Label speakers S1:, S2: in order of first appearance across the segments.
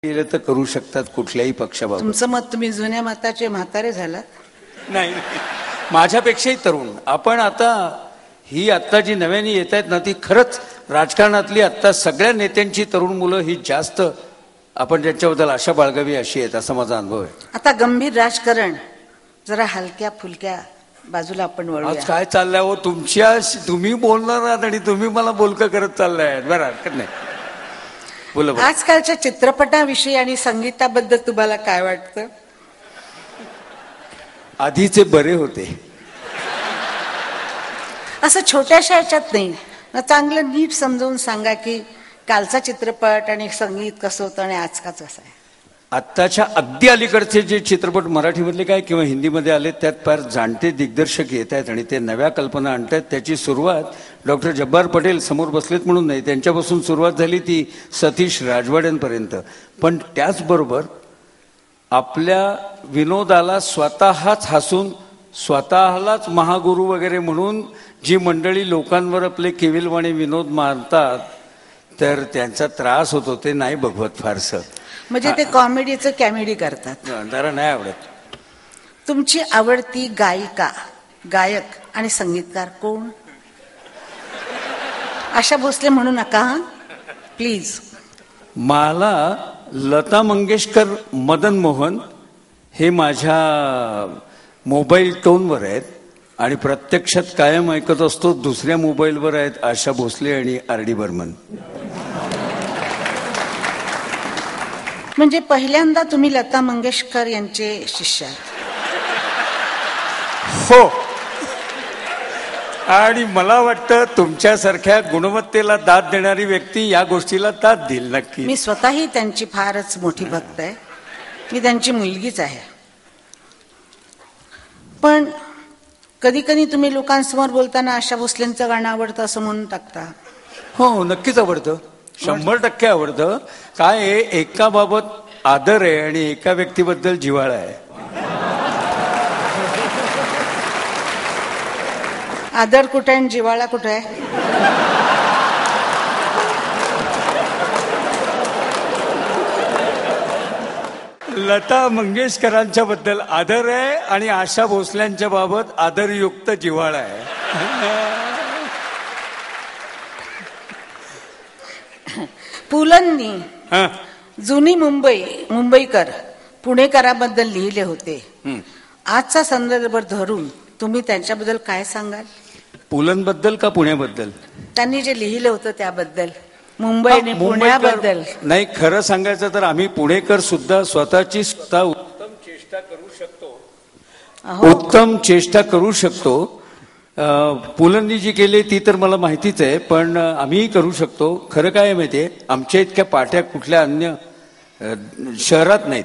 S1: केलं तर करू शकतात कुठल्याही पक्षाबाबत.
S2: तुमचं मत, तुम्ही जुन्या मताचे म्हातारे झालात.
S1: नाही, माझ्यापेक्षाही तरुण आपण. आता ही आत्ता जी नव्याने येत आहेत ना, ती खरंच राजकारणातली आत्ता सगळ्या नेत्यांची तरुण मुलं ही जास्त आपण ज्यांच्याबद्दल आशा बाळगावी अशी आहेत, असा माझा अनुभव आहे.
S2: आता गंभीर राजकारण जरा हलक्या फुलक्या बाजूला आपण वळूया.
S1: आज काय चाललंय हो तुमच्या, तुम्ही बोलणार आहात आणि तुम्ही मला बोलकं करत चाललाय. बरं, हरकत नाही, बोला.
S2: आजकालच्या चित्रपटाविषयी आणि संगीताबद्दल तुम्हाला काय वाटतं?
S1: आधीचे बरे होते.
S2: असं छोट्याशा ह्याच्यात नाही ना, चांगलं नीट समजावून सांगा की कालचा चित्रपट आणि संगीत कसं होतं आणि आजकाच कसं आहे.
S1: आत्ताच्या अगदी अलीकडचे जे चित्रपट मराठीमधले काय किंवा हिंदीमध्ये आले त्यात फार जाणते दिग्दर्शक येत आहेत आणि ते नव्या कल्पना आणतात. त्याची सुरुवात डॉक्टर जब्बार पटेल समोर बसलेत म्हणून नाही, त्यांच्यापासून सुरुवात झाली ती सतीश राजवाड्यांपर्यंत. पण त्याचबरोबर आपल्या विनोदाला स्वतःच हसून स्वतःलाच महागुरू वगैरे म्हणून जी मंडळी लोकांवर आपले केविलवाणी विनोद मारतात तर त्यांचा त्रास होतो. ते नाही बघवत फारसं.
S2: म्हणजे ते कॉमेडीचं कॅमेडी करतात.
S1: जरा नाही आवडत.
S2: तुमची आवडती गायिका, गायक आणि संगीतकार कोण? आशा भोसले म्हणू नका प्लीज.
S1: मला लता मंगेशकर, मदन मोहन हे माझ्या मोबाईल टोनवर आहेत आणि प्रत्यक्षात कायम ऐकत असतो दुसऱ्या मोबाईलवर आहेत आशा भोसले आणि आर डी बर्मन.
S2: म्हणजे पहिल्यांदा तुम्ही लता मंगेशकर यांचे शिष्य आहात?
S1: हो. आणि मला वाटतं तुमच्यासारख्या गुणवत्तेला दाद देणारी व्यक्ती या गोष्टीला दाद देईल नक्की.
S2: मी स्वतःही त्यांची फारच मोठी भक्त आहे. मी त्यांची मुलगीच आहे. पण कधी कधी तुम्ही लोकांसमोर बोलताना आशा भोसलेंचं गाणं आवडतं असं म्हणून टाकता.
S1: हो, नक्कीच आवडतं, 100% आवडतं. काय आहे, एका बाबत आदर आहे आणि एका व्यक्तीबद्दल जिव्हाळा आहे.
S2: आदर कुठे आणि जिव्हाळा कुठे आहे?
S1: लता मंगेशकरांच्या बद्दल आदर आहे आणि आशा भोसल्यांच्या बाबत आदरयुक्त जिव्हाळा आहे.
S2: पुलंनी जुनी मुंबईकर पुणेकराबद्दल लिहिले होते. आजचा संदर्भ धरून तुम्ही त्यांच्याबद्दल काय सांगाल?
S1: पुलंबद्दल का पुण्याबद्दल?
S2: त्यांनी जे लिहिलं होतं त्याबद्दल, मुंबई आणि पुण्याबद्दल.
S1: नाही, खरं सांगायचं तर आम्ही पुणेकर सुद्धा स्वतः उत्तम चेष्टा करू शकतो. उत्तम चेष्टा करू शकतो. पुलंनी जी केली ती तर मला माहितीच आहे, पण आम्हीही करू शकतो. खरं काय माहितीये, आमच्या इतक्या पाट्या कुठल्या अन्य शहरात नाहीत.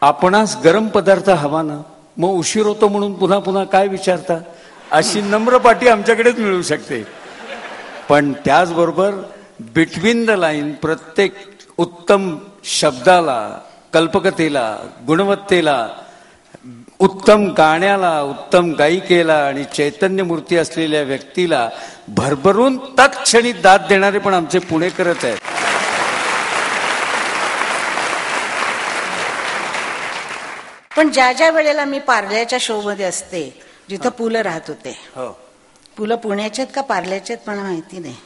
S1: आपणास गरम पदार्थ हवा ना, मग उशीर होतो म्हणून पुन्हा पुन्हा काय विचारता, अशी नम्र पाटी आमच्याकडेच मिळू शकते. पण त्याचबरोबर बिटवीन द लाईन प्रत्येक उत्तम शब्दाला, कल्पकतेला, गुणवत्तेला, उत्तम गाण्याला, उत्तम गायिकेला आणि चैतन्यमूर्ती असलेल्या व्यक्तीला भरभरून तत्क्षणी दाद देणारे पण आमचे पुणेकरच आहेत.
S2: पण ज्या ज्या वेळेला मी पार्ल्याच्या शो मध्ये असते जिथं पुलं राहत होते, पुलं पुण्याचे आहेत का पार्ल्याचे आहेत मला माहिती नाही.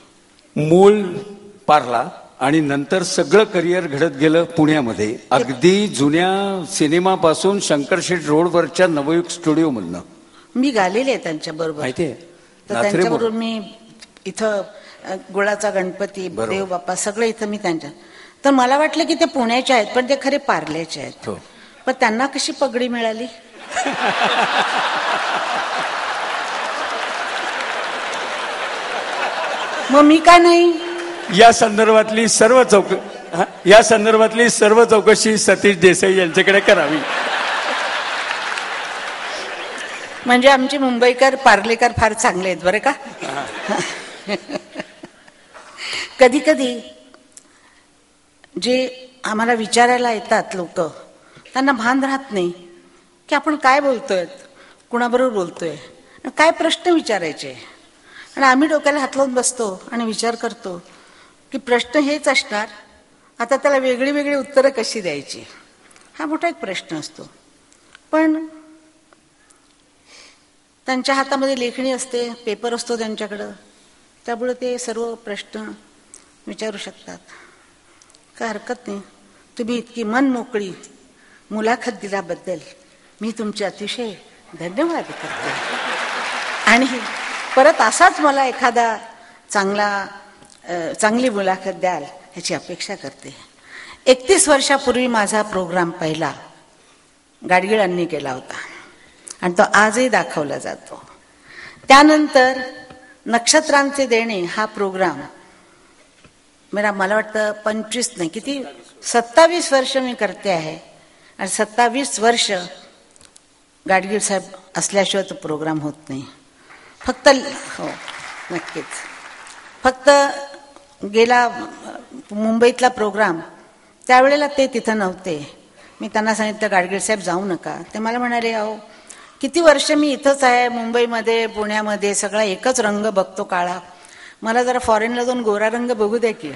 S1: मूळ पार्ला आणि नंतर सगळं करिअर घडत गेलं पुण्यामध्ये. अगदी जुन्या सिनेमापासून शंकरशेठ रोडवरच्या नवयुग स्टुडिओ मधनं
S2: मी गालेले आहे त्यांच्या बरोबर.
S1: माहितीये,
S2: त्यांच्याबरोबर मी इथं गुळाचा गणपती, देव बाप्पा सगळं इथं मी त्यांच्या. तर मला वाटलं की ते पुण्याचे आहेत पण ते खरे पार्ल्याचे आहेत. पण त्यांना कशी पगडी मिळाली? मग मी का नाही?
S1: या संदर्भातली सर्व चौकशी सतीश देसाई यांच्याकडे करावी.
S2: म्हणजे आमचे मुंबईकर पार्लेकर फार चांगले आहेत बरं का. कधी कधी जे आम्हाला विचारायला येतात लोक, त्यांना भान राहत नाही की आपण काय बोलतोय, कुणाबरोबर बोलतोय, काय प्रश्न विचारायचे. आणि आम्ही डोक्याला हात लावून बसतो आणि विचार करतो की प्रश्न हेच असणार, आता त्याला वेगळी वेगळी उत्तरं कशी द्यायची हा मोठा एक प्रश्न असतो. पण त्यांच्या हातामध्ये लेखणी असते, पेपर असतो त्यांच्याकडं, त्यामुळे ते सर्व प्रश्न विचारू शकतात. काय हरकत नाही. तुम्ही इतकी मन मोकळी मुलाखत दिल्याबद्दल मी तुमचे अतिशय धन्यवाद करते. आणि परत असाच मला एखादा चांगली मुलाखत द्याल ह्याची अपेक्षा करते. 31 वर्षापूर्वी माझा प्रोग्राम पहिला गाडगिळांनी केला होता आणि तो आजही दाखवला जातो. त्यानंतर नक्षत्रांचे देणे हा प्रोग्राम मला वाटतं 25 नाही किती 27 वर्ष मी करते आहे. आणि 27 वर्ष गाडगीळ साहेब असल्याशिवाय तो प्रोग्राम होत नाही. फक्त हो नक्कीच. फक्त गेला मुंबईतला प्रोग्राम त्यावेळेला ते तिथं नव्हते. मी त्यांना सांगितलं गाडगीळ साहेब जाऊ नका. ते मला म्हणाले अहो किती वर्ष मी इथंच आहे मुंबईमध्ये पुण्यामध्ये सगळा एकच रंग बघतो काळा, मला जरा फॉरेनला जाऊन गोरा रंग बघू द्या की.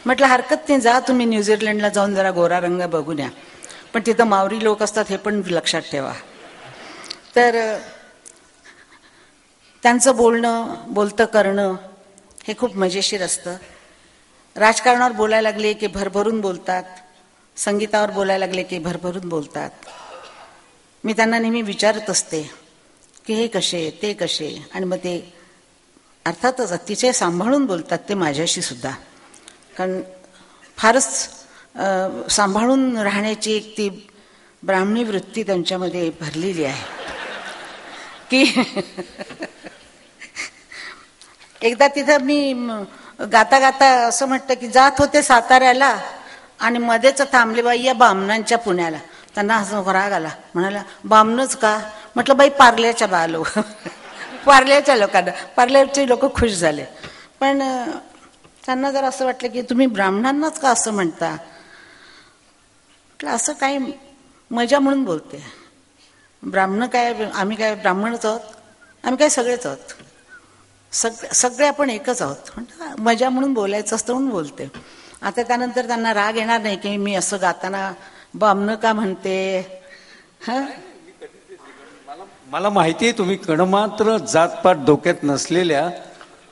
S2: म्हटलं हरकत नाही, जा तुम्ही न्यूझीलंडला जाऊन जरा गोरा रंग बघून या, पण तिथं मावरी लोक असतात हे पण लक्षात ठेवा. तर त्यांचं बोलतं करणं हे खूप मजेशीर असतं. राजकारणावर बोलायला लागले की भरभरून बोलतात, संगीतावर बोलायला लागले की भरभरून बोलतात. मी त्यांना नेहमी विचारत असते की हे कसे ते कसे, आणि मग ते अर्थातच अतिशय सांभाळून बोलतात ते माझ्याशी सुद्धा. कारण फारच सांभाळून राहण्याची एक ती ब्राह्मणी वृत्ती त्यांच्यामध्ये भरलेली आहे की एकदा तिथं मी गाता गाता असं म्हटलं की जात होते साताऱ्याला आणि मध्येच थांबले बाई या बामणांच्या पुण्याला. त्यांना असं राग आला, म्हणाला बामणच का? म्हटलं बाई पार्ल्याच्या बालो पार्ल्याच्या लोकांना. पार्ल्याचे लोक खुश झाले. पण त्यांना जर असं वाटलं की तुम्ही ब्राह्मणांनाच का असं म्हणता, म्हटलं असं काही मजा म्हणून बोलते. ब्राह्मण काय, आम्ही काय ब्राह्मणच आहोत? आम्ही काय सगळेच आहोत, सगळे आपण एकच आहोत. मजा म्हणून बोलायचं असतं म्हणून बोलते. आता त्यानंतर त्यांना राग येणार नाही की मी असं गाताना बामणं का म्हणते.
S1: मला माहिती आहे तुम्ही कणमात्र जातपात डोक्यात नसलेल्या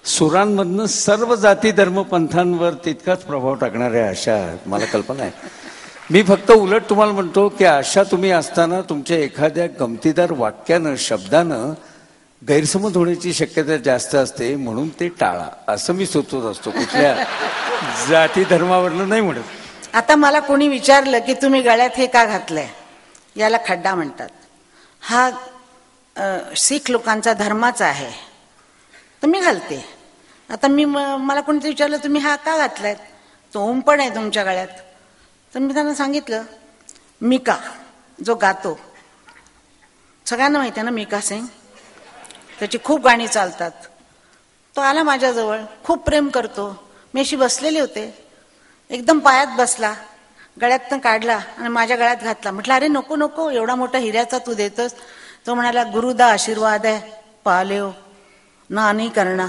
S1: सुरांमधनं सर्व जाती धर्म पंथांवर तितकाच प्रभाव टाकणाऱ्या अशा मला कल्पना आहे. मी फक्त उलट तुम्हाला म्हणतो की अशा तुम्ही असताना तुमच्या एखाद्या गमतीदार वाक्यानं शब्दानं गैरसमज होण्याची शक्यता जास्त असते, म्हणून ते टाळा असं मी सुचवत असतो. कुठल्या जाती धर्मावरनं नाही म्हणत.
S2: आता मला कोणी विचारलं की तुम्ही गळ्यात हे का घातलंय, याला खड्डा म्हणतात, हा शीख लोकांचा धर्माचा आहे, तर मी घालते. आता मला कोणीतरी विचारलं तुम्ही हा का घातलाय, तो ओम पण आहे तुमच्या गळ्यात, तर मी त्यांना सांगितलं मिका जो गातो, सगळ्यांना माहिती आहे ना मिका सिंग, त्याची खूप गाणी चालतात. तो आला माझ्याजवळ, खूप प्रेम करतो. मी अशी बसलेली होते, एकदम पायात बसला, गळ्यातनं काढला आणि माझ्या गळ्यात घातला. म्हटलं अरे नको नको, एवढा मोठा हिऱ्याचा तू देतोस. तो म्हणाला गुरु दा आशीर्वाद है पालो ना नहीं करना.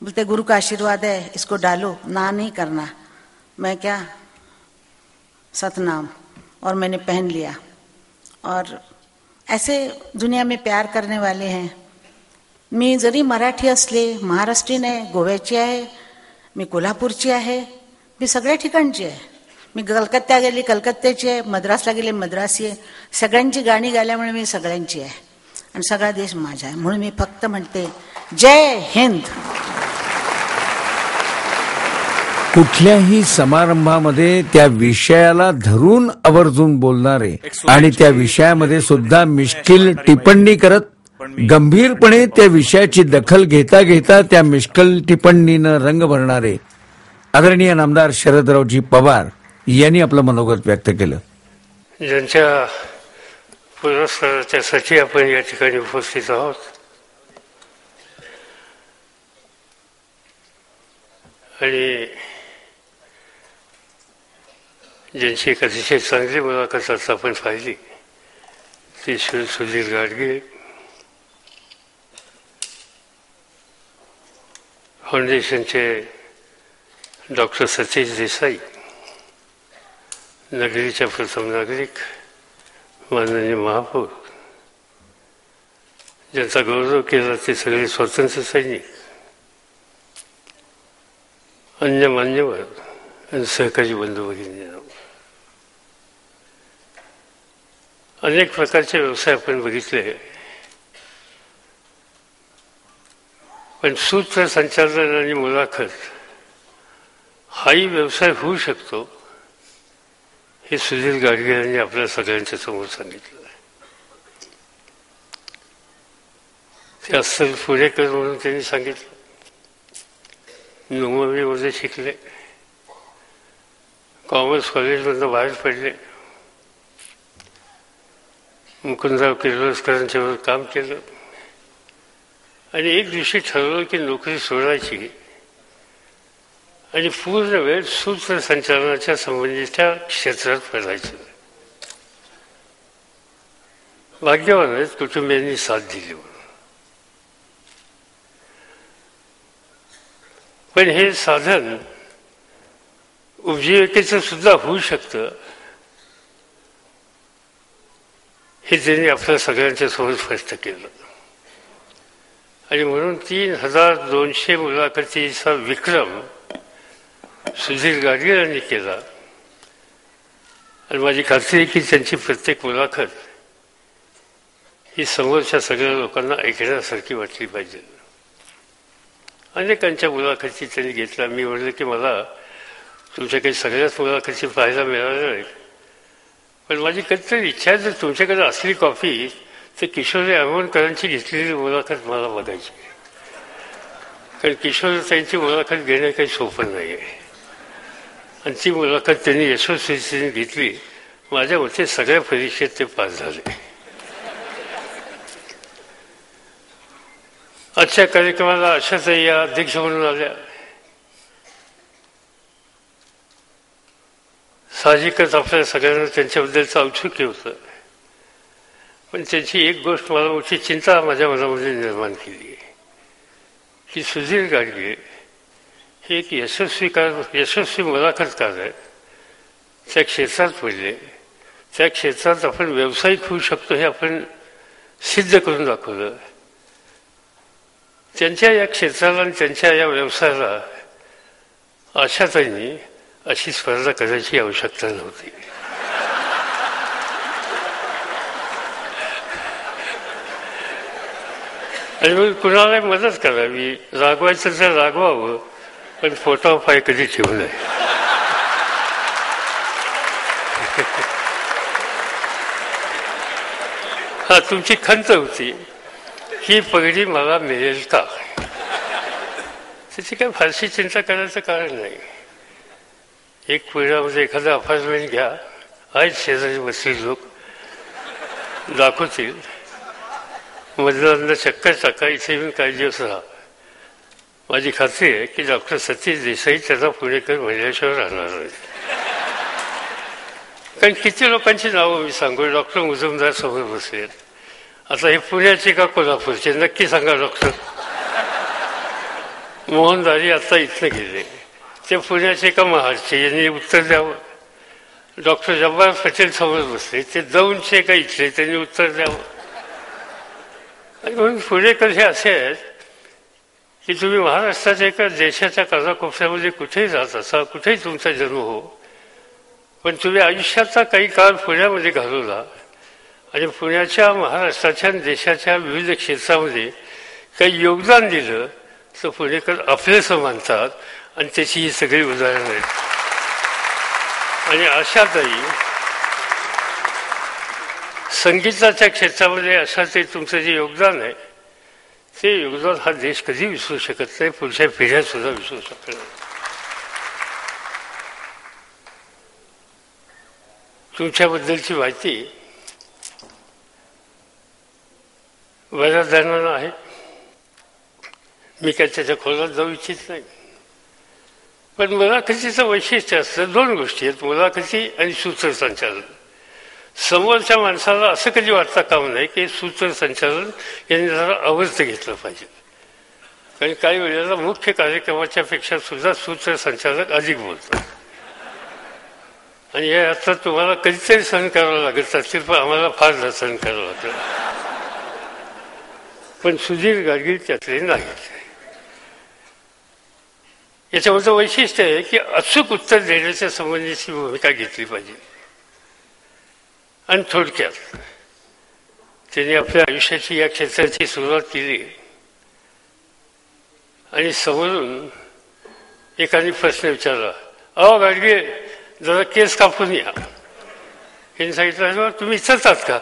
S2: बोलते गुरु का आशीर्वाद है इसको डालो ना नहीं करना. मैं क्या सतनाम, और मैंने पहन लिया. और ऐसे दुनिया में प्यार करने वाले हैं. मी जरी मराठी असले, महाराष्ट्रीयन आहे, गोव्याची आहे, मी कोल्हापूरची आहे, मी सगळ्या ठिकाणची आहे. मी कलकत्ता गेली कलकत्त्याची आहे, मद्रासला गेले मद्रासी आहे. सगळ्यांची गाणी गायल्यामुळे मी सगळ्यांची आहे आणि सगळा देश माझा आहे. म्हणून मी फक्त म्हणते जय हिंद.
S3: कुठल्याही समारंभामध्ये त्या विषयाला धरून आवर्जून बोलणारे आणि त्या विषयामध्ये सुद्धा मिश्किल टिप्पणी करत गंभीरपणे त्या विषयाची दखल घेता घेता त्या मिश्किल टिप्पणीनं रंग भरणारे आदरणीय नामदार शरदरावजी पवार यांनी आपलं मनोगत व्यक्त केलं.
S4: ज्यांच्या पुरस्काराच्यासाठी आपण या ठिकाणी उपस्थित आहोत, आणि ज्यांची एक अतिशय चांगली मुलाखत आज आपण पाहिली ती श्री सुधीर गाडगीळ फाउंडेशनचे डॉक्टर सतीश देसाई, नगरीच्या प्रथम नागरिक, माननीय महापौर, ज्यांचा गौरव केला ते सगळे स्वातंत्र्य सैनिक, अन्य मान्यवर आणि सहकारी बंधू भगिनी, अनेक प्रकारचे व्यवसाय आपण बघितले, पण सूत्रसंचालन आणि मुलाखत हाही व्यवसाय होऊ शकतो हे सुधीर गाडगे यांनी आपल्या सगळ्यांच्या समोर सांगितलं. ते अस्सल पुणेकर म्हणून त्यांनी सांगितलं. 9वी मध्ये शिकले, कॉमर्स कॉलेजमधून बाहेर पडले, मुकुंदराव किर्लोस्करांच्यावर काम केलं आणि एक दिवशी ठरवलं की नोकरी सोडायची आणि पूर्ण वेळ सूत्रसंचालनाच्या संबंधीच्या क्षेत्रात पडायचं. भाग्यवान आहेत, कुटुंबियांनी साथ दिली. पण हे साधन उपजीविकेचं सुद्धा होऊ शकतं हे त्यांनी आपल्या सगळ्यांच्या समोर स्पष्ट केलं. आणि म्हणून 3200 मुलाखतीचा विक्रम सुधीर गाडगे यांनी केला. आणि माझी खात्री आहे की त्यांची प्रत्येक मुलाखत ही समोरच्या सगळ्या लोकांना ऐकण्यासारखी वाटली पाहिजे. अनेकांच्या मुलाखती त्यांनी घेतल्या. मी म्हटलं की मला तुमच्या काही सगळ्याच मुलाखती पाहायला मिळाल्या नाहीत, पण माझी कधीतरी इच्छा आहे जर तुमच्याकडे असली कॉपी तर किशोरी आमोणकरांची घेतलेली मुलाखत मला बघायची. कारण किशोर त्यांची मुलाखत घेणं काही सोपं नाही आहे आणि ती मुलाखत त्यांनी यशस्वीरीने घेतली. माझ्या मते सगळ्या परीक्षेत ते पास झाले. आजच्या कार्यक्रमाला आशाताई या अध्यक्ष म्हणून आल्या. साहजिकच आपल्या सगळ्यांना त्यांच्याबद्दलचं औत्सुक्य होतं, पण त्यांची एक गोष्ट मला मोठी चिंता माझ्या मनामध्ये निर्माण केली की सुधीर गाडगे हे एक यशस्वी मुलाखतकार आहेत. त्या क्षेत्रात पडले, त्या क्षेत्रात आपण व्यावसायिक होऊ शकतो हे आपण सिद्ध करून दाखवलं. त्यांच्या या क्षेत्राला आणि त्यांच्या या व्यवसायाला आशाताईंनी अशी स्पर्धा करायची आवश्यकता नव्हती. आणि मग कुणाला मदत करावी, रागवायचं तर रागवावं, पण फोटो पाय कधी ठेवू नये. हा तुमची खंत होती ही पगडी मला मिळेल का, त्याची काही फारशी चिंता करायचं कारण नाही. एक पुण्यामध्ये एखादं अपार्टमेंट घ्या, आहेत शेजारी बसले लोक, दाखवतील, मधलं चक्कर टाका, इथे येऊन काही दिवस राहा. माझी खात्री आहे की डॉक्टर सतीश देसाई त्यांना पुणेकर म्हणल्याशिवाय राहणार नाही. कारण किती लोकांची नावं मी सांगू. डॉक्टर मुजुमदार समोर बसले. आता हे पुण्याचे का कोल्हापूरचे नक्की सांगा. डॉक्टर मोहनदारी आता इथनं गेले, ते पुण्याचे का महाडचे, यांनी उत्तर द्यावं. डॉक्टर जब्बार पटेल समोर बसले, ते दौंडचे का इथले, त्यांनी उत्तर द्यावं. आणि म्हणून पुणेकर हे असे आहेत की तुम्ही महाराष्ट्राच्या एका देशाच्या कानाकोपऱ्यामध्ये कुठेही राहत असा, कुठेही तुमचा जन्म हो, पण तुम्ही आयुष्याचा काही काळ पुण्यामध्ये घालवला आणि पुण्याच्या, महाराष्ट्राच्या, देशाच्या विविध क्षेत्रामध्ये काही योगदान दिलं तर पुणेकर आपलेसं मानतात. आणि त्याची ही सगळी उदाहरणं आहेत. आणि आशाताई संगीताच्या क्षेत्रामध्ये अशा ते तुमचं जे योगदान आहे, ते योगदान हा देश कधी विसरू शकत नाही, पुढच्या पिढ्या सुद्धा विसरू शकत नाही. तुमच्याबद्दलची माहिती बऱ्याच जणांना आहे. मी काय त्याच्या खोलात जाऊ इच्छित नाही. पण मुलाखतीचं वैशिष्ट्य असतं, दोन गोष्टी आहेत, मुलाखती आणि सूत्रसंचालन. समोरच्या माणसाला असं कधी वाटता कामा नये की सूत्रसंचालन यांनी जरा आवर्त घेतलं पाहिजे. कारण काही वेळेला मुख्य कार्यक्रमाच्या पेक्षा सुद्धा सूत्रसंचालक अधिक बोलतात आणि हे आता तुम्हाला कधीतरी सहन करावं लागत असतील, पण आम्हाला फार सहन करावं लागतं. पण सुधीर गाडगीळ त्यातले नाहीत. याच्यावरचं वैशिष्ट्य आहे की अचूक उत्तर देण्याच्या संबंधीची भूमिका घेतली पाहिजे. आणि थोडक्यात त्यांनी आपल्या आयुष्याची या क्षेत्राची सुरुवात केली आणि समोरून एकाने प्रश्न विचारला, अहो गाडगे जरा केस कापून या. यांनी सांगितलं, तुम्ही इच्छातात का?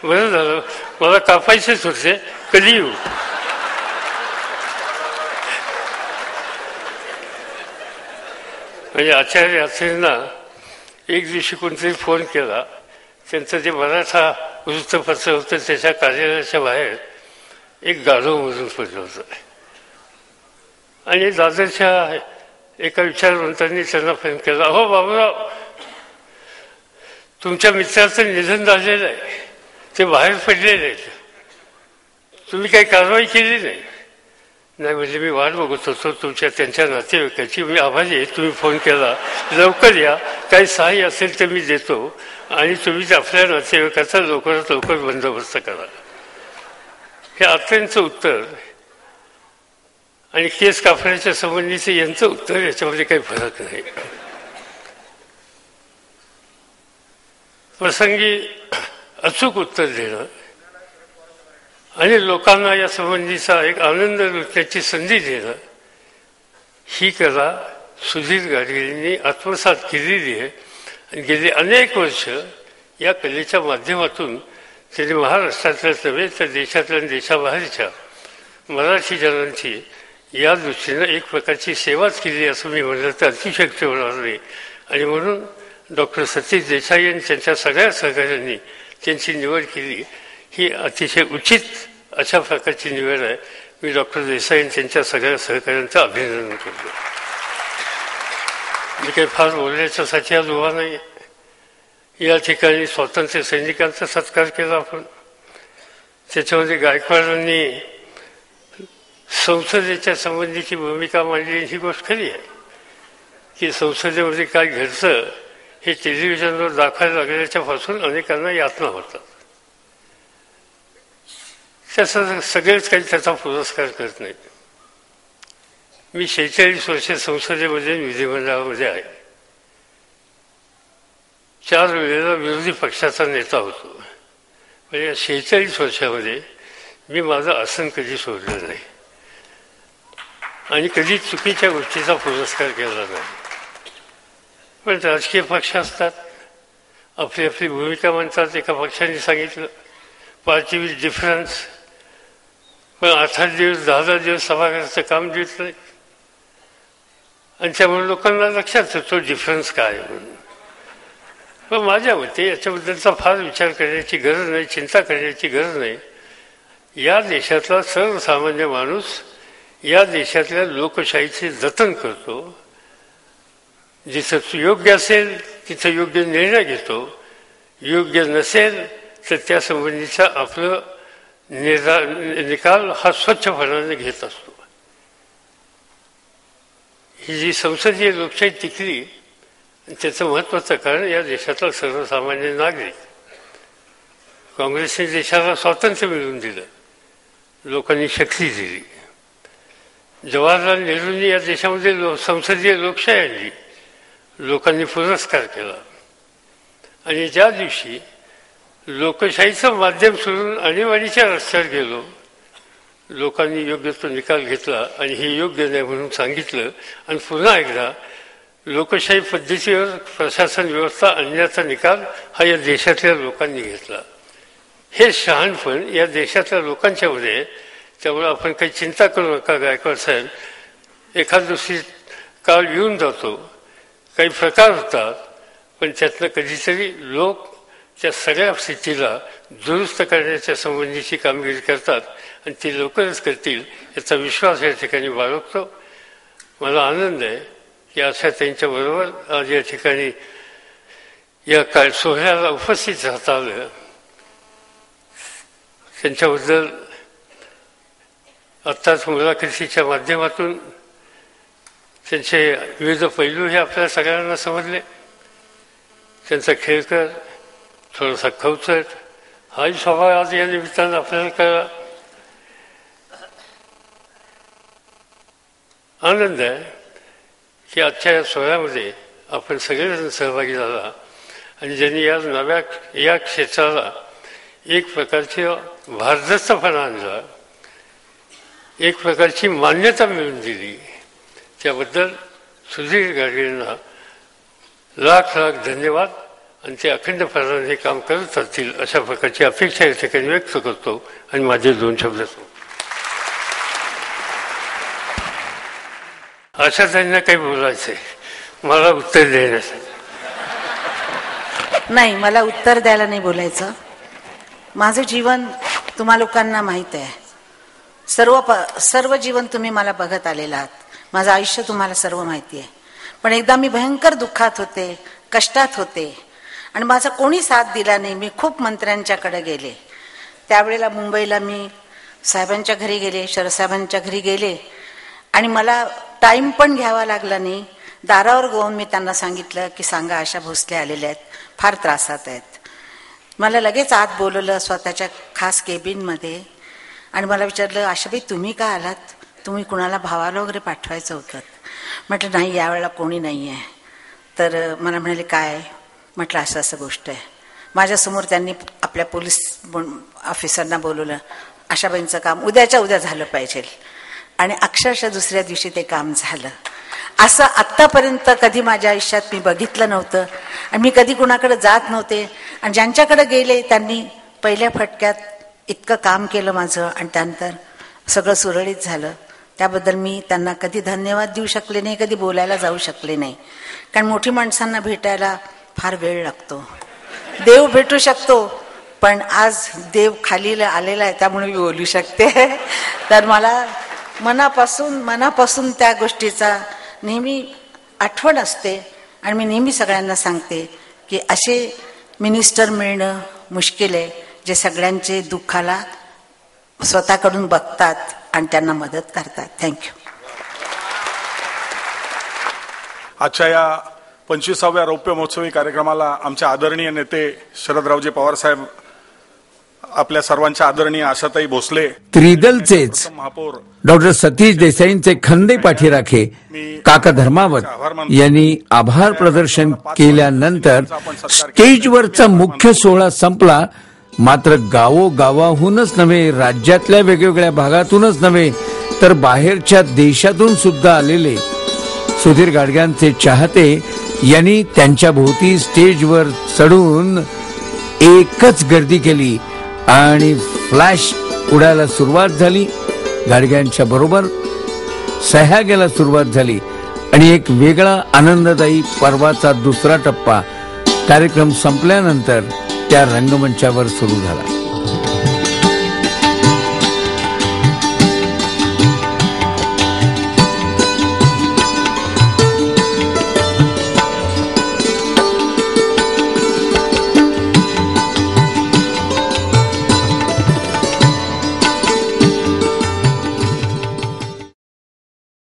S4: बरं झालं, मला कापायचेच होते, कधी येऊ? म्हणजे आचार्य यात्रेंना एक दिवशी कोणतरी फोन केला. त्यांचं जे मराठा वृत्तपत्र होतं त्याच्या कार्यालयाच्या बाहेर एक गाढव मधून पडलं होतं आणि दादरच्या एका विचारवंतांनी त्यांना फोन केला, अहो बाबूराव, तुमच्या मित्राचं निधन झालेलं आहे, ते बाहेर पडलेले आहेत, तुम्ही काही कारवाई केली नाही? नाही म्हणजे मी वाट बघत होतो तुमच्या त्यांच्या नातेवाईकाची, मी आभारी आहे तुम्ही फोन केला, लवकर या, काही सहाय्य असेल तर मी देतो आणि तुम्ही आपल्या नातेवाईकाचा लवकरात लवकर बंदोबस्त करा. हे अत्यंत उत्तर आणि केस कापण्याच्या संबंधीचं यांचं उत्तर, याच्यामध्ये काही फरक नाही. प्रसंगी अचूक उत्तर देणं आणि लोकांना या संबंधीचा एक आनंद लुटण्याची संधी देणं, ही कला सुधीर गाडगिळींनी आत्मसात केलेली आहे. आणि गेली अनेक वर्ष या कलेच्या माध्यमातून त्यांनी महाराष्ट्रातल्याच नव्हे तर देशातल्या आणि देशाबाहेरच्या मराठी जनांची या दृष्टीनं एक प्रकारची सेवाच केली असं मी म्हणलं तर अतिशयोक्ती होणार नाही. आणि म्हणून डॉक्टर सतीश देसाई आणि त्यांच्या सगळ्या सहकाऱ्यांनी त्यांची निवड केली, ही अतिशय उचित अशा प्रकारची निवड आहे. मी डॉक्टर देसाई आणि त्यांच्या सगळ्या सहकाऱ्यांचं अभिनंदन करतो. मी काही फार बोलण्याच्यासाठी आज उभा नाही. या ठिकाणी स्वातंत्र्य सैनिकांचा सत्कार केला आपण, त्याच्यामध्ये गायकवाडांनी संसदेच्या संबंधीची भूमिका मांडली. ही गोष्ट खरी आहे की संसदेमध्ये काय घडतं हे टेलिव्हिजनवर दाखवायला लागल्याच्या पासून अनेकांना यातना होतात. त्याचा सगळेच काही त्याचा पुरस्कार करत नाहीत. मी 46 वर्ष संसदेमध्ये विधिमंडळामध्ये आहे. 4 वेळेला विरोधी पक्षाचा नेता होतो. म्हणजे या 46 वर्षामध्ये मी माझं आसन कधी सोडलं नाही आणि कधी चुकीच्या गोष्टीचा पुरस्कार केला नाही. पण राजकीय पक्ष असतात, आपली आपली भूमिका म्हणतात. एका पक्षाने सांगितलं पार्टी विथ डिफरन्स, पण 8-8 दिवस 10-10 दिवस सभागृहाचं काम देत नाही आणि त्यामुळे लोकांना लक्षात येतो डिफरन्स काय म्हणून. पण माझ्या मते याच्याबद्दलचा फार विचार करण्याची गरज नाही, चिंता करण्याची गरज नाही. या देशातला सर्वसामान्य माणूस या देशातल्या लोकशाहीचे जतन करतो. जिथं योग्य असेल तिथं योग्य निर्णय घेतो, योग्य नसेल तर त्या संबंधीचा आपलं निकाल हा स्वच्छपणाने घेत असतो. ही जी संसदीय लोकशाही टिकली त्याचं महत्त्वाचं कारण या देशातला सर्वसामान्य नागरिक. काँग्रेसने देशाला स्वातंत्र्य मिळवून दिलं, लोकांनी शक्ती दिली. जवाहरलाल नेहरूंनी या देशामध्ये संसदीय लोकशाही आणली, लोकांनी पुरस्कार केला. आणि ज्या दिवशी लोकशाहीचं माध्यम सोडून आणीबाणीच्या रस्त्यावर गेलो, लोकांनी योग्य तो निकाल घेतला आणि हे योग्य नाही म्हणून सांगितलं. आणि पुन्हा एकदा लोकशाही पद्धतीवर प्रशासन व्यवस्था आणण्याचा निकाल हा या देशातल्या लोकांनी घेतला. हे शहाणपण या देशातल्या लोकांच्यामध्ये आहे. त्यामुळे आपण काही चिंता करू नका गायकवाड साहेब. एखाद दुसरी काळ येऊन जातो, काही प्रकार होतात, पण त्यातनं कधीतरी लोक त्या सगळ्या स्थितीला दुरुस्त करण्याच्या संबंधीची कामगिरी करतात आणि ते लवकरच करतील याचा विश्वास या ठिकाणी बाळगतो. मला आनंद आहे की अशा त्यांच्याबरोबर आज या ठिकाणी या सोहळ्याला उपस्थित राहता आलं. त्यांच्याबद्दल आत्ताच मुलाखतीच्या माध्यमातून त्यांचे विविध पैलू हे आपल्या सगळ्यांना समजले. त्यांचा खेळकर, थोडासा खवचट हाही स्वभाव आज या निमित्तानं आपल्याला कळला. आनंद आहे की आजच्या या सोहळ्यामध्ये आपण सगळेजण सहभागी झाला आणि ज्यांनी या नव्या या क्षेत्राला एक प्रकारची भारदस्तपणा आणला, एक प्रकारची मान्यता मिळवून दिली, त्याबद्दल सुधीर गाडगेंना लाख लाख धन्यवाद. आणि ते अखंडपणाने हे काम करत असतील अशा प्रकारची अपेक्षा या ठिकाणी व्यक्त करतो आणि माझे 2 शब्द सांगतो. अशा त्यांना काही बोलायचंय, मला उत्तर देण्यासाठी
S2: नाही, मला उत्तर द्यायला नाही बोलायचं. माझं जीवन तुम्हा लोकांना माहीत आहे. सर्व जीवन तुम्ही मला बघत आलेला आहात. माझं आयुष्य तुम्हाला सर्व माहिती आहे. पण एकदा मी भयंकर दुःखात होते, कष्टात होते आणि माझा कोणी साथ दिला नाही. मी खूप मंत्र्यांच्याकडे गेले. त्यावेळेला मुंबईला मी साहेबांच्या घरी गेले, शरद साहेबांच्या घरी गेले आणि मला टाईम पण घ्यावा लागला नाही. दारावर जाऊन मी त्यांना सांगितलं की सांगा आशा भोसले आलेल्या आहेत, फार त्रासात आहेत. मला लगेच आत बोलवलं स्वतःच्या खास केबिनमध्ये आणि मला विचारलं आशाबाई तुम्ही का आलात, तुम्ही कुणाला भावाला वगैरे पाठवायचं होतं. म्हटलं नाही यावेळेला कोणी नाही आहे. तर मला म्हणाले काय. म्हटलं असं असं गोष्ट आहे. माझ्यासमोर त्यांनी आपल्या पोलीस ऑफिसरना बोलवलं. आशाबाईंचं काम उद्याच्या उद्या झालं पाहिजे आणि अक्षरशः दुसऱ्या दिवशी ते काम झालं. असं आत्तापर्यंत कधी माझ्या आयुष्यात मी बघितलं नव्हतं आणि मी कधी कुणाकडे जात नव्हते आणि ज्यांच्याकडे गेले त्यांनी पहिल्या फटक्यात इतकं काम केलं माझं आणि त्यानंतर सगळं सुरळीत झालं. त्याबद्दल मी त्यांना कधी धन्यवाद देऊ शकले नाही, कधी बोलायला जाऊ शकले नाही. कारण मोठी माणसांना भेटायला फार वेळ लागतो. देव भेटू शकतो पण आज देव खाली आलेला आहे त्यामुळे मी बोलू शकते. तर मला मनापासून त्या गोष्टीचा नेहमी आठवण असते आणि मी नेहमी सगळ्यांना सांगते की असे मिनिस्टर मिळणं मुश्किल आहे जे सगळ्यांचे दुःखाला स्वतःकडून बघतात आणि त्यांना मदत करतात. थँक्यू.
S5: आजच्या या 25व्या रौप्य महोत्सवी कार्यक्रमाला आमचे आदरणीय नेते शरदरावजी पवार साहेब, आपल्या सर्वांच्या आदरणीय आशाताई भोसले,
S3: त्रिदलचेच
S5: महापौर
S3: डॉक्टर सतीश देसाईंचे खंदे पाठीराखे काका धर्मावत यांनी आभार प्रदर्शन केल्यानंतर स्टेजवरचा मुख्य सोहळा संपला. मात्र गावोगावाहूनच नव्हे, राज्यातल्या वेगवेगळ्या भागातूनच नव्हे तर बाहेरच्या देशातून सुद्धा आलेले सुधीर गाडग्यांचे चाहते यांनी त्यांच्या भोवती स्टेजवर चढून एकच गर्दी केली आणि फ्लॅश उडायला सुरुवात झाली. गाडग्यांच्या बरोबर सह्या घ्यायला सुरुवात झाली आणि एक वेगळा आनंददायी पर्वाचा दुसरा टप्पा कार्यक्रम संपल्यानंतर त्या रंगमंचावर सुरू झाला.